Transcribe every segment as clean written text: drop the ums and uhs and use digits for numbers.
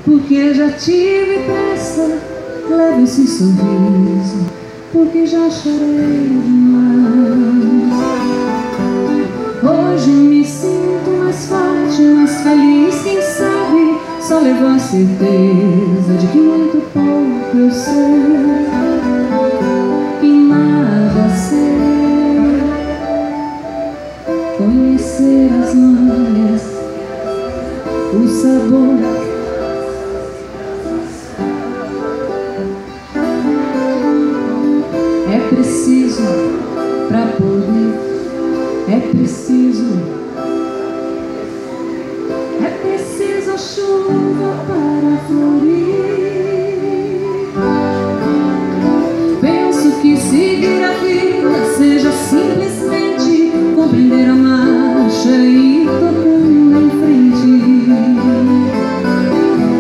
porque já tive pressa. Leve esse sorriso, porque já chorei demais. Hoje me sinto mais forte, mais feliz, quem sabe só levou a certeza de que muito pouco eu sei, que nada sei. Conhecer as manhas, o sabor, é preciso pra poder, é preciso a chuva para florir. Penso que seguir a vida seja simplesmente compreender a marcha e ir tocando em frente,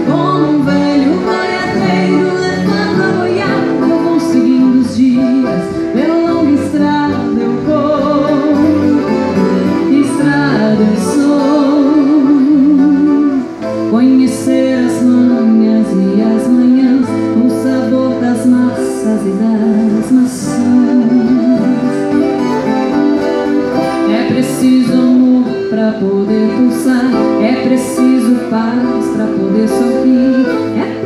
como um velho boiadeiro levando a boiada, vou seguindo os dias pela longa estrada. Eu vou, estrada eu sou. Conhecer as manhas e as manhãs, o sabor das massas e das maçãs. É preciso amor pra poder pulsar, é preciso paz pra poder sorrir, é